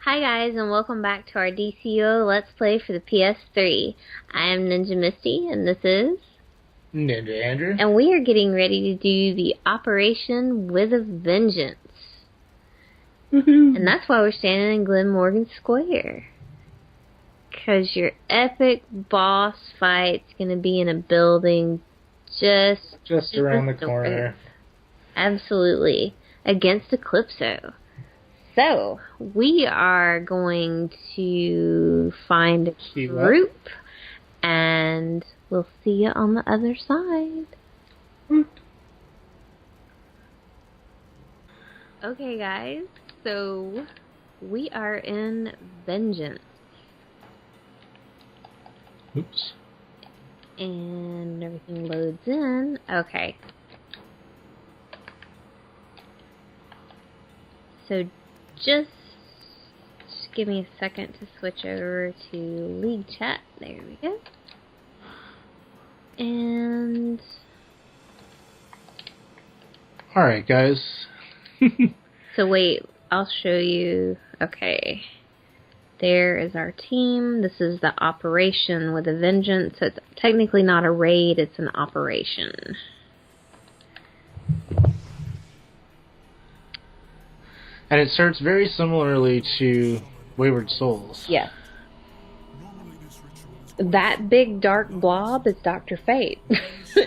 Hi guys, and welcome back to our DCUO Let's Play for the PS3. I am Ninja Misty, and this is... Ninja Andrew. And we are getting ready to do the Operation with a Vengeance. And that's why we're standing in Glen Morgan Square. Because your epic boss fight's going to be in a building just around the corner. Absolutely. Against Eclipso. So, we are going to find a group, and we'll see you on the other side. Okay, guys, so we are in Vengance. Oops. And everything loads in. Okay. So, just give me a second to switch over to League Chat. There we go. And... Alright, guys. So wait, I'll show you. Okay. There is our team. This is the Operation with a Vengeance. So it's technically not a raid, it's an operation. And it starts very similarly to Wayward Souls. Yes. That big dark blob is Dr. Fate.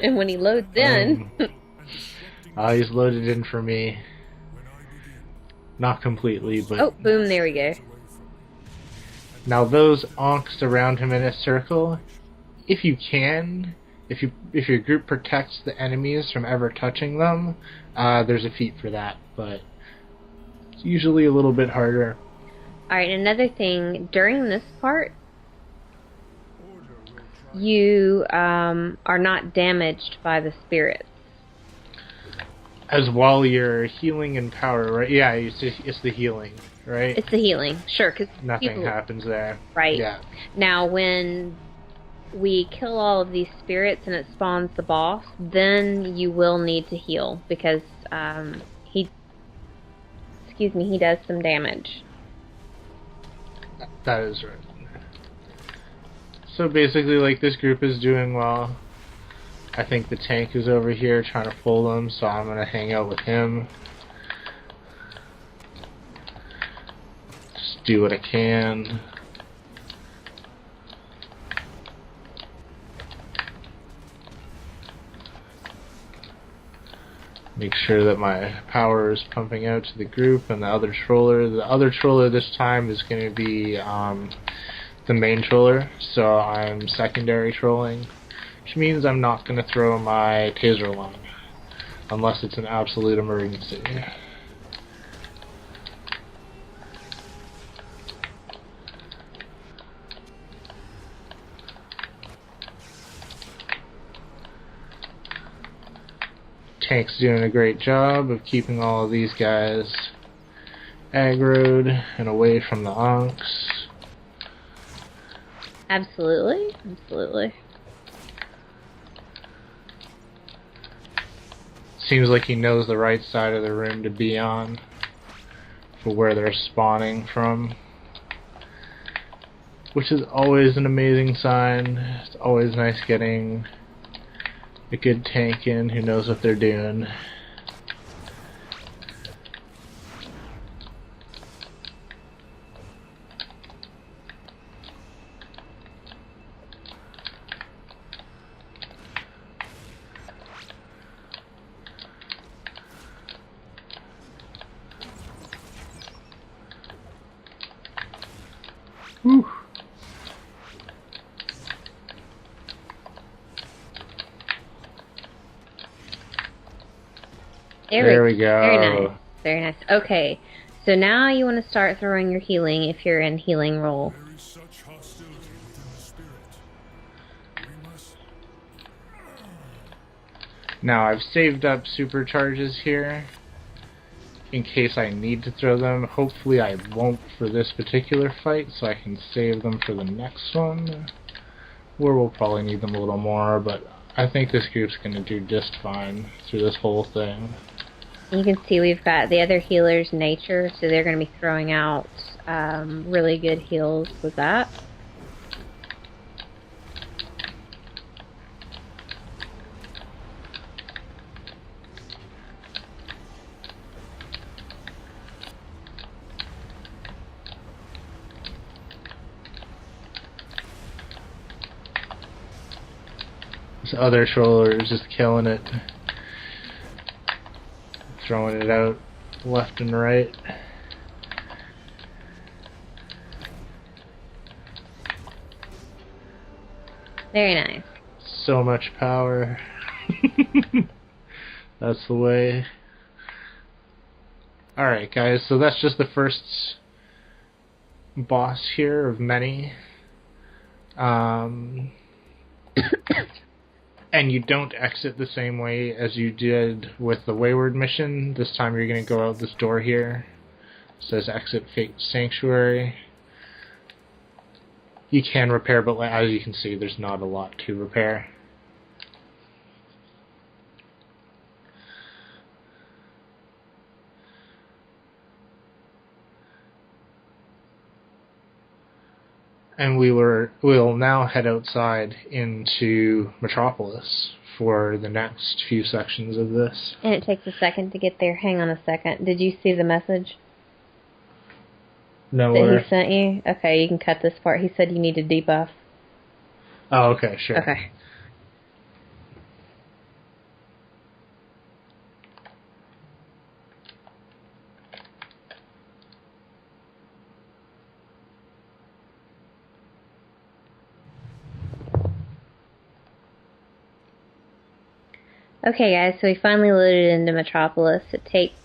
And when he loads in... he's loaded in for me. Not completely, but... Oh, boom, there we go. Now those onks around him in a circle, if you can, if your group protects the enemies from ever touching them, there's a feat for that, but... usually a little bit harder. Alright, another thing, during this part, you are not damaged by the spirits. As while you're healing in power, right? Yeah, it's the healing, right? It's the healing, sure. 'Cause nothing happens there. Right. Yeah. Now, when we kill all of these spirits and it spawns the boss, then you will need to heal, because he does some damage. That is right. So basically, like, this group is doing well. I think the tank is over here trying to pull them, so I'm going to hang out with him. Just do what I can. Make sure that my power is pumping out to the group and the other troller. The other troller this time is going to be the main troller, so I'm secondary trolling, which means I'm not going to throw my taser lung unless it's an absolute emergency. Tank's doing a great job of keeping all of these guys aggroed and away from the onks. Absolutely, absolutely. Seems like he knows the right side of the room to be on for where they're spawning from, which is always an amazing sign. It's always nice getting a good tank in who knows what they're doing. Whew. There we go. Very nice. Very nice. Okay, so now you want to start throwing your healing if you're in healing roll. Now I've saved up supercharges here in case I need to throw them. Hopefully I won't for this particular fight, so I can save them for the next one, where we'll probably need them a little more, but I think this group's going to do just fine through this whole thing. You can see we've got the other healers nature, so they're going to be throwing out really good heals with that. This other troller is just killing it. Throwing it out left and right. Very nice. So much power. That's the way. Alright guys, so that's just the first boss here of many. And you don't exit the same way as you did with the Wayward mission. This time you're going to go out this door here. It says exit Fate Sanctuary. You can repair, but as you can see, there's not a lot to repair. And we'll now head outside into Metropolis for the next few sections of this. And it takes a second to get there. Hang on a second. Did you see the message No. that he sent you? Okay, you can cut this part. He said you need a debuff. Oh, okay, sure. Okay. Okay guys, so we finally loaded into Metropolis. It takes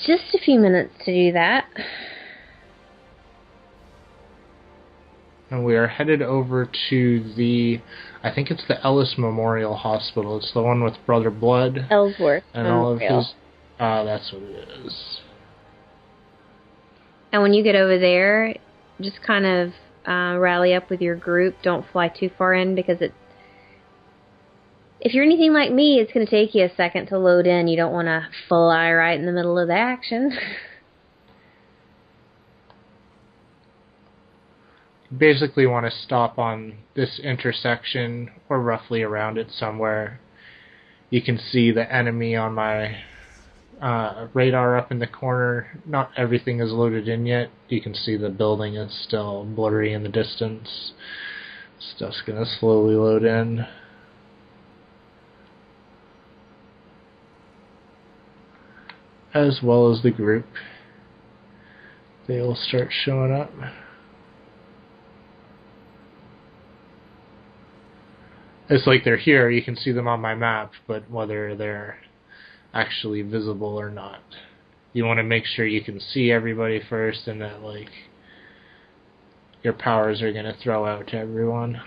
just a few minutes to do that. And we are headed over to the, I think it's the Ellis Memorial Hospital. It's the one with Brother Blood. Ellsworth and Memorial. all of his. That's what it is. And when you get over there, just kind of rally up with your group. Don't fly too far in because if you're anything like me, it's going to take you a second to load in. You don't want to fly right in the middle of the action. Basically want to stop on this intersection or roughly around it somewhere. You can see the enemy on my radar up in the corner. Not everything is loaded in yet. You can see the building is still blurry in the distance. Stuff's going to slowly load in. As well as the group. They'll start showing up. It's like they're here, you can see them on my map, but whether they're actually visible or not. You want to make sure you can see everybody first and that, like, your powers are going to throw out to everyone.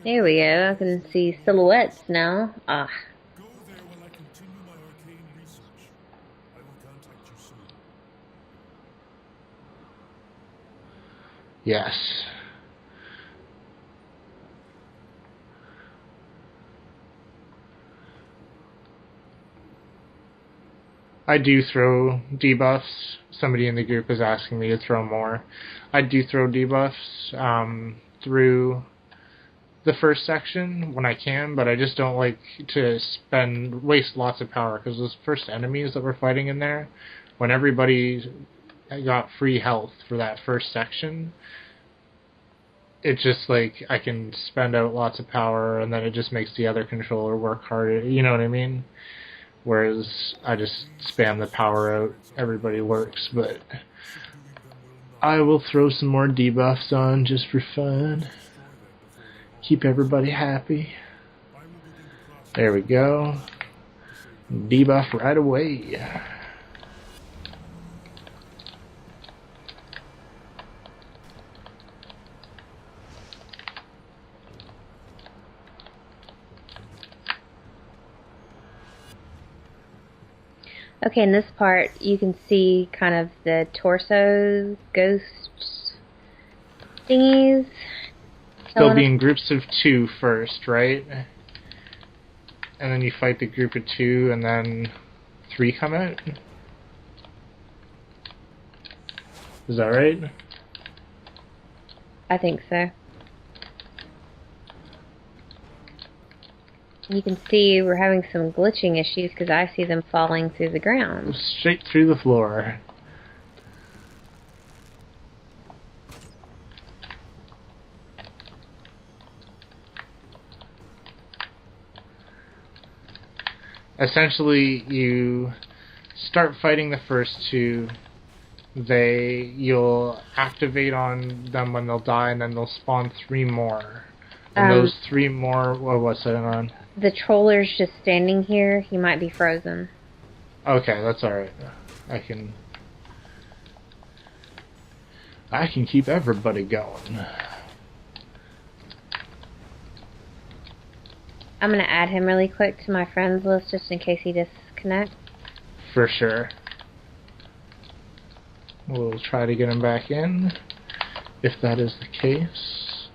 There we go. I can see silhouettes now. Ah. Go there while I continue my arcane research. I will contact you soon. Yes. I do throw debuffs. Somebody in the group is asking me to throw more. I do throw debuffs through the first section when I can, but I just don't like to waste lots of power, because those first enemies that we're fighting in there, when everybody got free health for that first section, it's just like I can spend out lots of power and then it just makes the other controller work harder, you know what I mean? Whereas I just spam the power out, everybody works, but I will throw some more debuffs on just for fun. Keep everybody happy. There we go. Debuff right away. Okay, in this part, you can see kind of the torso ghost thingies. They'll be in groups of 2 first, right? And then you fight the group of 2, and then 3 come out? Is that right? I think so. You can see we're having some glitching issues because I see them falling through the ground. Straight through the floor. Essentially, you start fighting the first 2. You'll activate on them when they'll die, and then they'll spawn 3 more. And those 3 more, what's that on? The troller's just standing here. He might be frozen. Okay, that's alright. I can keep everybody going. I'm going to add him really quick to my friends list just in case he disconnects. For sure. We'll try to get him back in, if that is the case.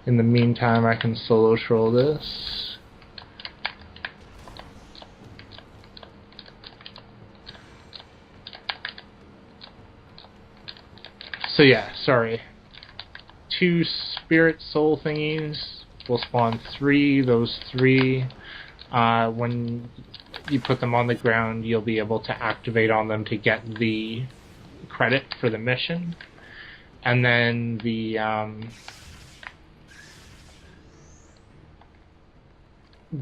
In the meantime, I can solo troll this. So yeah, sorry. 2 spirit soul thingies will spawn 3. Those 3, when you put them on the ground, you'll be able to activate on them to get the credit for the mission. And then the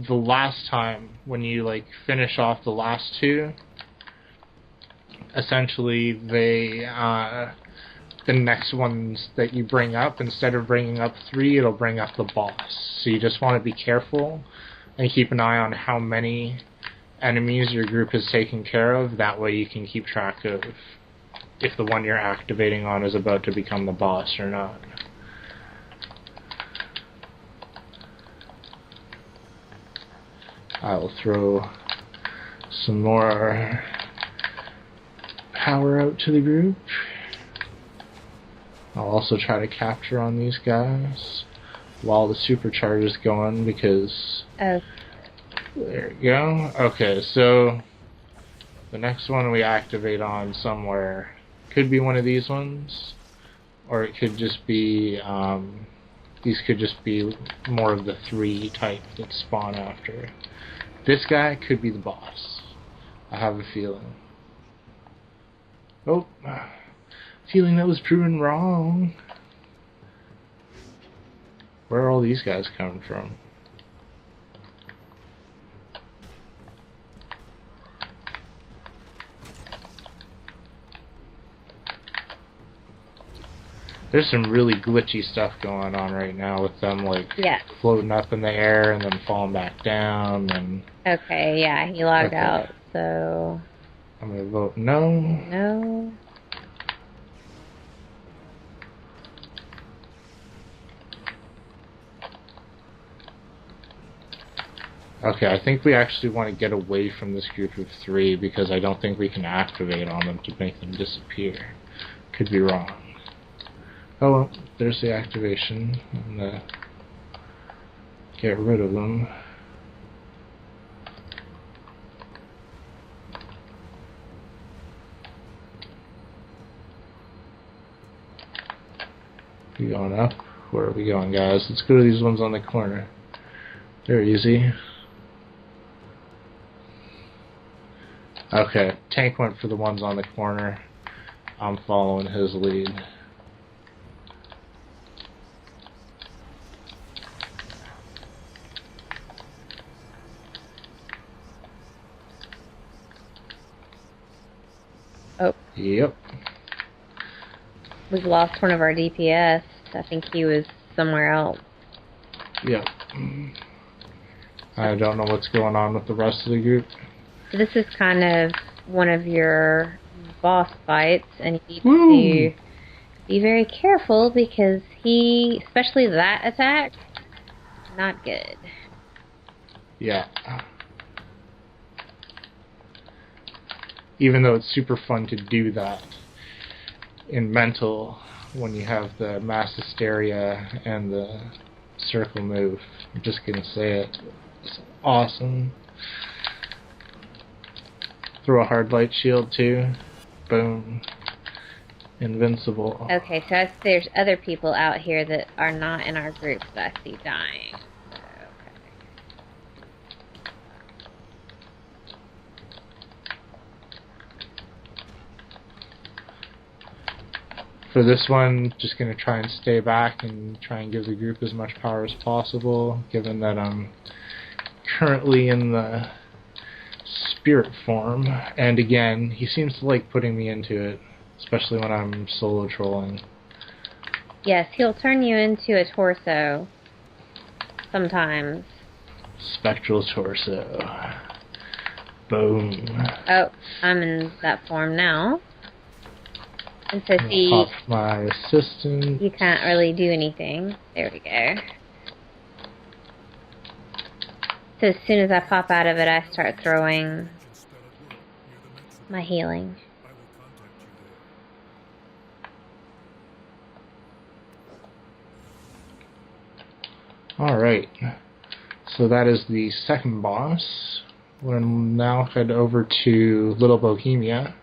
last time, when you finish off the last 2, essentially the next ones that you bring up, instead of bringing up 3, it'll bring up the boss. So you just want to be careful and keep an eye on how many enemies your group has taken care of. That way you can keep track of if the one you're activating on is about to become the boss or not. I'll throw some more power out to the group. I'll also try to capture on these guys while the supercharge is going, because there you go. Okay, so the next one we activate on somewhere could be one of these ones, or it could just be these could just be more of the 3 type that spawn after. This guy could be the boss. I have a feeling. Oh, feeling that was proven wrong. Where are all these guys coming from? There's some really glitchy stuff going on right now with them, floating up in the air and then falling back down. And okay, yeah, he logged out, so I'm gonna vote no. No. Okay, I think we actually want to get away from this group of 3, because I don't think we can activate on them to make them disappear. Could be wrong. Oh well, there's the activation. I'm gonna get rid of them. We going up? Where are we going, guys? Let's go to these ones on the corner. They're easy. Okay, Tank went for the ones on the corner. I'm following his lead. Oh. Yep. We've lost one of our DPS. I think he was somewhere else. Yep. I don't know what's going on with the rest of the group. So this is kind of one of your boss fights, and you need to be very careful because especially that attack, not good. Yeah. Even though it's super fun to do that in mental, when you have the mass hysteria and the circle move. I'm just gonna say it. It's awesome. Throw a hard light shield too. Boom. Invincible. Okay, so there's other people out here that are not in our group that I see dying. For this one, just going to try and stay back and try and give the group as much power as possible, given that I'm currently in the spirit form. And again, he seems to like putting me into it, especially when I'm solo trolling. Yes, he'll turn you into a torso sometimes. Spectral torso. Boom. Oh, I'm in that form now. And so see, Pop my assistant. you can't really do anything. There we go. So as soon as I pop out of it, I start throwing my healing. Alright. So that is the second boss. We'll now head over to Little Bohemia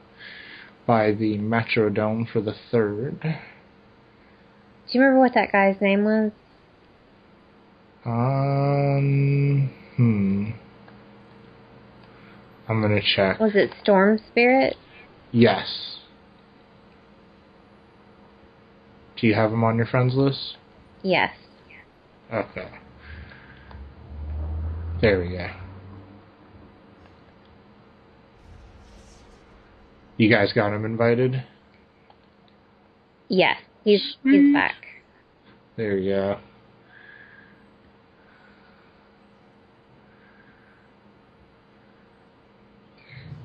by the Metrodome for the third. Do you remember what that guy's name was? I'm gonna check. Was it Storm Spirit? Yes. Do you have him on your friends list? Yes. Okay. There we go. You guys got him invited? Yes, he's back. There you go.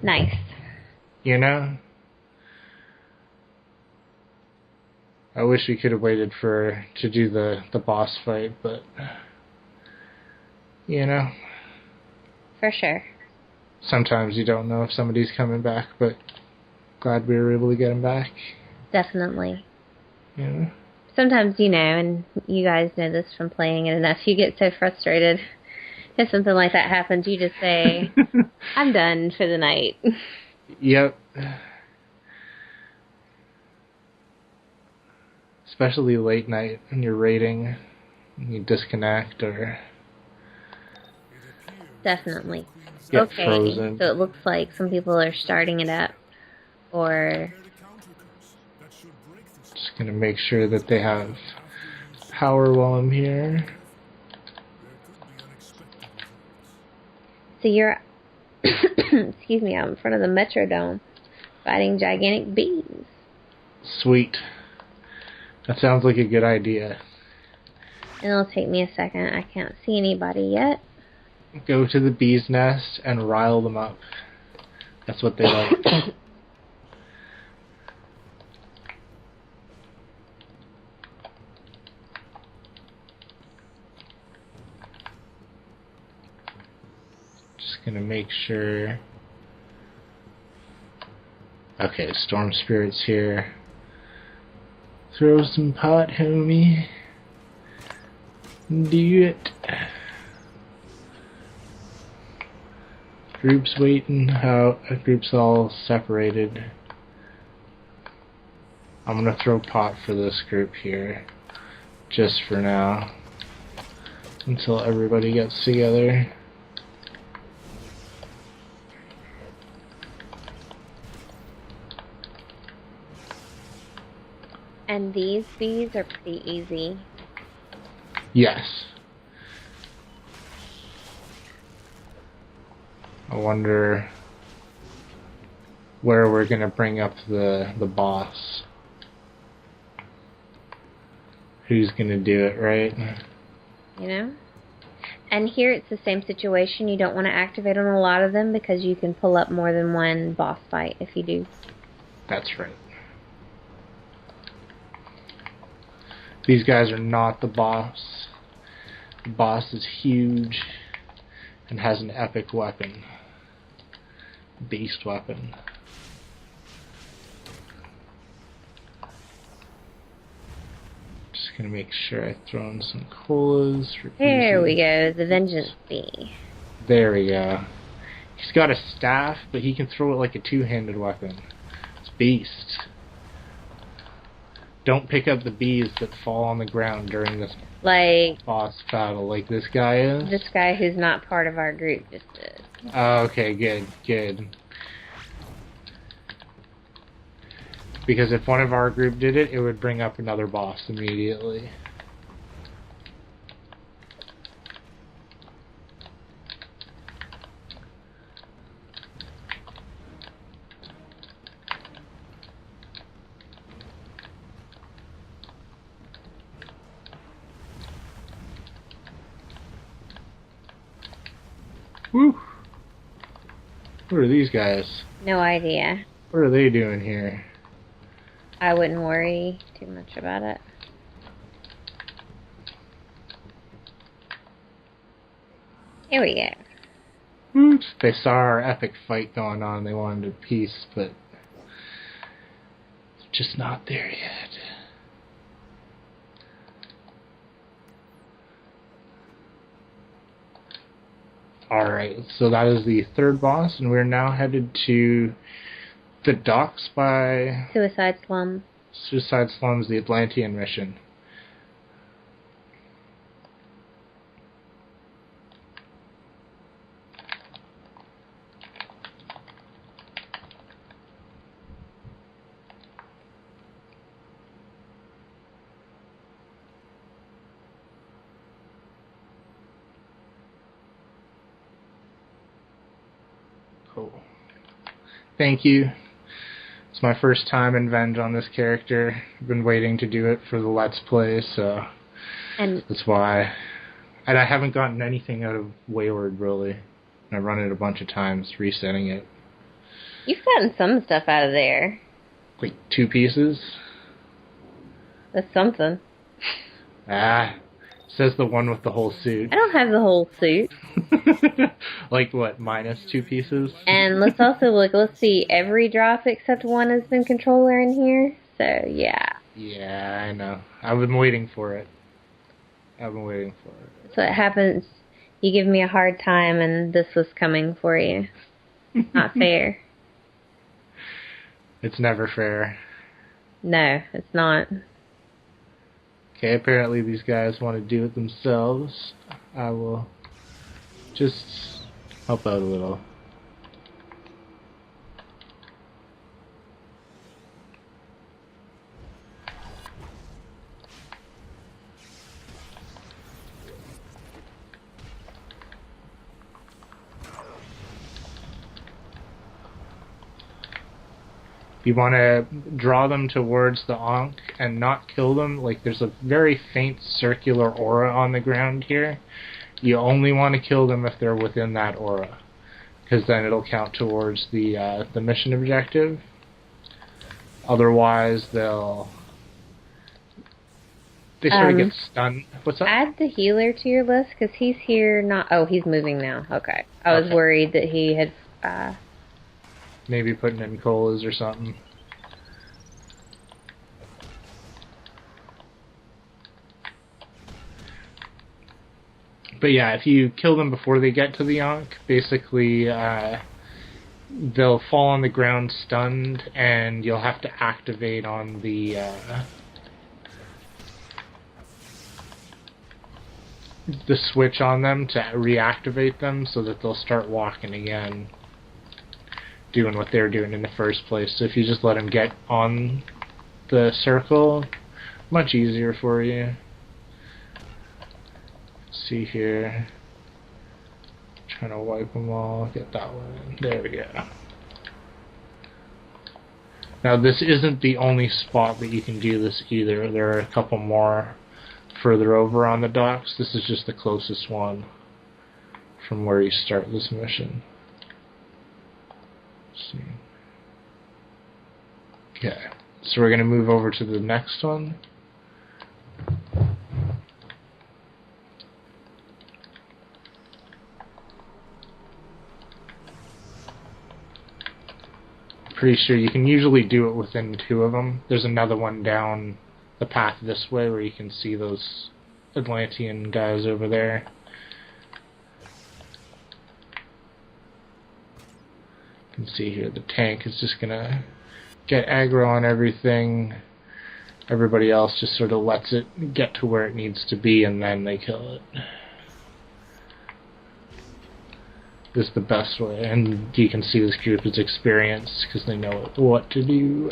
Nice. You know, I wish we could have waited to do the boss fight, but you know, For sure. sometimes you don't know if somebody's coming back, but glad we were able to get him back. Definitely. Yeah. Sometimes, and you guys know this from playing it enough, you get so frustrated. If something like that happens, you just say, I'm done for the night. Yep. Especially late night when you're raiding, you disconnect or Definitely. get Okay, frozen. so it looks like some people are starting it up. Or, Just gonna make sure that they have power while I'm here. so you're, excuse me, out in front of the Metrodome fighting gigantic bees. Sweet. That sounds like a good idea. And it'll take me a second. I can't see anybody yet. Go to the bee's nest and rile them up. That's what they like. Just gonna make sure. Okay, Storm Spirit's here. Throw some pot, homie. Do it. Group's waiting out. Group's all separated. I'm gonna throw pot for this group here. Just for now. Until everybody gets together. And these bees are pretty easy. Yes. I wonder where we're gonna bring up the boss. Who's gonna do it, right? And here it's the same situation. You don't want to activate on a lot of them because you can pull up more than one boss fight if you do. That's right. These guys are not the boss. The boss is huge and has an epic weapon. Beast weapon. gonna make sure I throw in some colas for There we easy. go, the Vengeance bee. There we go. He's got a staff, but he can throw it like a two-handed weapon. It's beast. Don't pick up the bees that fall on the ground during this Like boss battle like this guy is. this guy who's not part of our group just did. Oh, okay, good, good. Because if one of our group did it, it would bring up another boss immediately. Woo! What are these guys? No idea. What are they doing here? I wouldn't worry too much about it. Here we go. Woot! They saw our epic fight going on. They wanted a piece, but just not there yet. Alright, so that is the third boss, and we're now headed to the docks by Suicide Slum. Suicide Slums, the Atlantean mission. Cool. Thank you. It's my first time in Venge on this character. I've been waiting to do it for the Let's Play, so And that's why. And I haven't gotten anything out of Wayward, really. I've run it a bunch of times, resetting it. you've gotten some stuff out of there. Like 2 pieces. That's something. Says the one with the whole suit. I don't have the whole suit. Like what, minus 2 pieces? And let's also look, let's see, every drop except one has been controller in here. So, yeah. Yeah, I know. I've been waiting for it. I've been waiting for it. That's what happens. You give me a hard time and this was coming for you. Not fair. It's never fair. No, it's not. Okay, apparently these guys want to do it themselves. I will just help out a little. You want to draw them towards the Ankh and not kill them. Like, there's a very faint circular aura on the ground here. You only want to kill them if they're within that aura, because then it'll count towards the mission objective. Otherwise, they sort of get stunned. What's up? Add the healer to your list, because he's here not... Oh, he's moving now. Okay. I was worried that he had... Maybe putting in colas or something. But yeah, if you kill them before they get to the Ankh, basically they'll fall on the ground stunned, and you'll have to activate on the switch on them to reactivate them so that they'll start walking again, doing what they're doing in the first place. So if you just let them get on the circle, much easier for you. Let's see here. Trying to wipe them all. Get that one. There we go. Now this isn't the only spot that you can do this either. There are a couple more further over on the docks. This is just the closest one from where you start this mission. See. Okay, so we're going to move over to the next one. Pretty sure you can usually do it within 2 of them. There's another one down the path this way where you can see those Atlantean guys over there. You can see here the tank is just gonna get aggro on everything. Everybody else just sort of lets it get to where it needs to be and then they kill it. This is the best way, and you can see this group is experienced because they know what to do.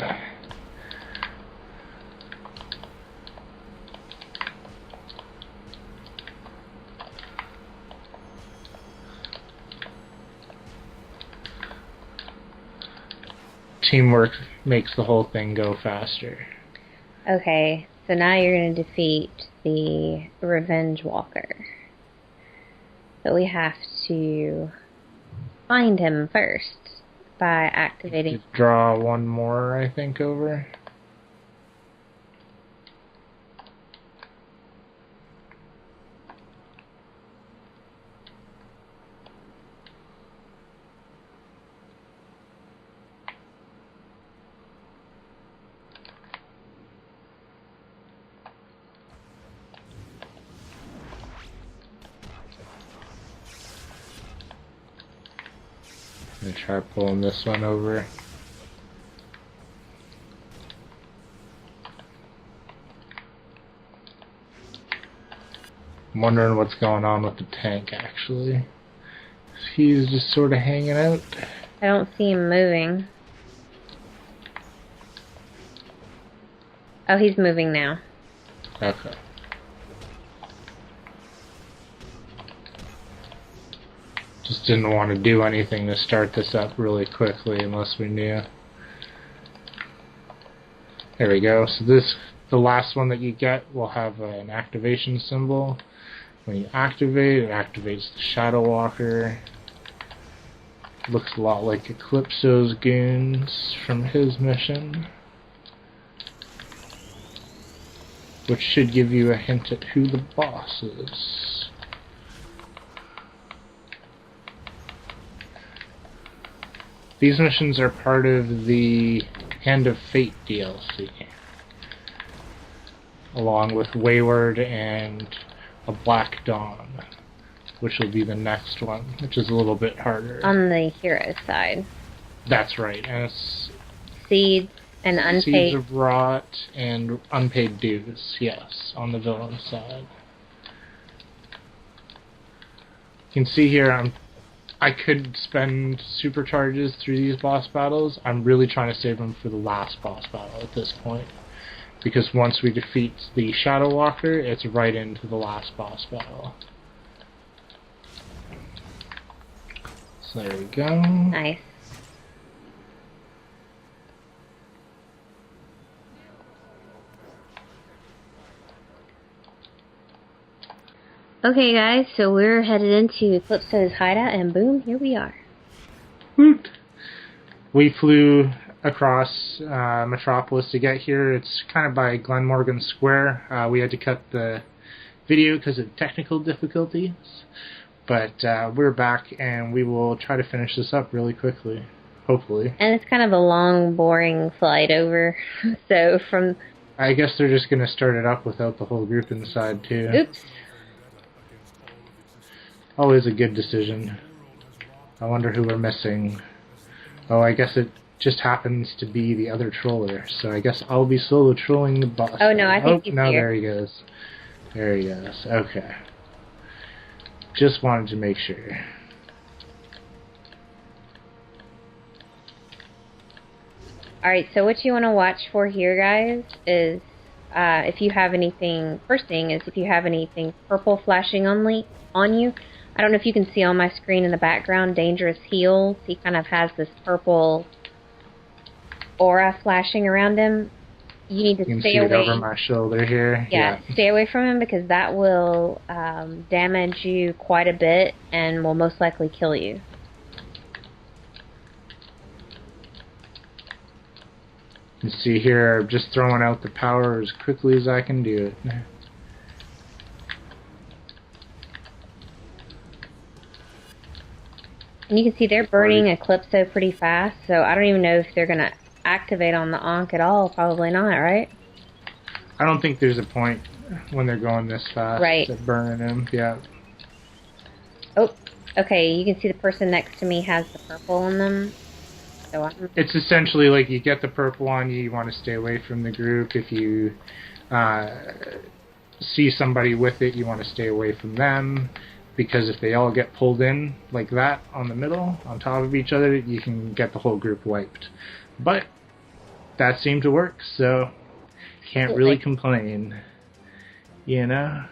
Teamwork makes the whole thing go faster. Okay, so now you're going to defeat the Revenge Walker. But we have to find him first by activating... Draw one more, I think, over. I'm gonna try pulling this one over. I'm wondering what's going on with the tank, actually. He's just sort of hanging out. I don't see him moving. Oh, he's moving now. Okay. Just didn't want to do anything to start this up really quickly unless we knew. There we go. So the last one that you get will have an activation symbol. When you activate, it activates the Shadow Walker. Looks a lot like Eclipso's goons from his mission. Which should give you a hint at who the boss is. These missions are part of the Hand of Fate DLC, along with Wayward and a Black Dawn, which will be the next one, which is a little bit harder. On the hero side. That's right, and it's Seeds and unpaid... Seeds of Rot and unpaid dues, yes, on the villain side. You can see here I could spend supercharges through these boss battles. I'm really trying to save them for the last boss battle at this point. Because once we defeat the Shadow Walker, it's right into the last boss battle. So there we go. Nice. Okay guys, so we're headed into Eclipso's hideout, and boom, here we are. Woot! We flew across Metropolis to get here. It's kind of by Glenmorgan Square. We had to cut the video because of technical difficulties, but we're back and we will try to finish this up really quickly, hopefully. And it's kind of a long, boring flight over, so from... I guess they're just going to start it up without the whole group inside too. Oops. Always a good decision. I wonder who we're missing. Oh, I guess it just happens to be the other troller, so I guess I'll be solo trolling the boss. Oh no, I think he's no, here. There he goes. There he goes. Okay. Just wanted to make sure. Alright, so what you want to watch for here, guys, is if you have anything... First thing is if you have anything purple flashing on you. I don't know if you can see on my screen in the background, Dangerous Heels. He kind of has this purple aura flashing around him. You need to You can stay see away. it over my shoulder here. Yeah, stay away from him because that will damage you quite a bit and will most likely kill you. You can see here, I'm just throwing out the power as quickly as I can do it. And you can see they're burning Eclipso pretty fast, so I don't even know if they're going to activate on the Ankh at all. Probably not, right? I don't think there's a point when they're going this fast Right. at burning him. Yeah. Oh, okay. You can see the person next to me has the purple in them. So It's essentially like you get the purple on you want to stay away from the group. If you see somebody with it, you want to stay away from them. Because if they all get pulled in like that on the middle, on top of each other, you can get the whole group wiped. But that seemed to work, so can't really complain. You know?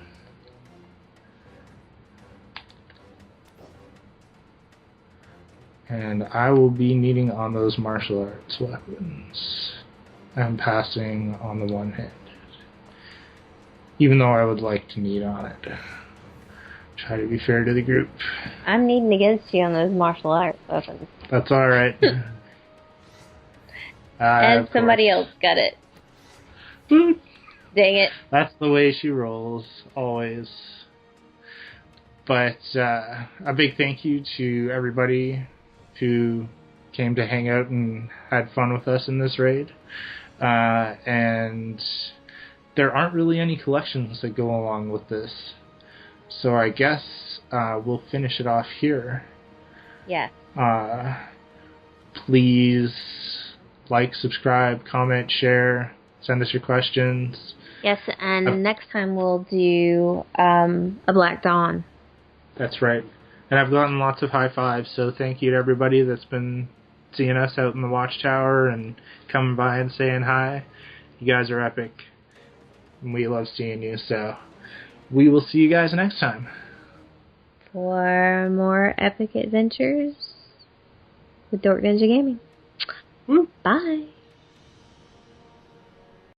And I will be needing on those martial arts weapons. I'm passing on the one-handed. Even though I would like to need on it. Try to be fair to the group. I'm needing against you on those martial arts weapons. That's alright. And somebody else got it. Boot. Dang it. That's the way she rolls, always. But a big thank you to everybody who came to hang out and had fun with us in this raid. And there aren't really any collections that go along with this. So I guess we'll finish it off here. Yes. Please like, subscribe, comment, share, send us your questions. Yes, and next time we'll do a Black Dawn. That's right. And I've gotten lots of high fives, so thank you to everybody that's been seeing us out in the Watchtower and coming by and saying hi. You guys are epic. And we love seeing you, so we will see you guys next time. For more epic adventures with DorkNinjaGaming. Woo! Bye.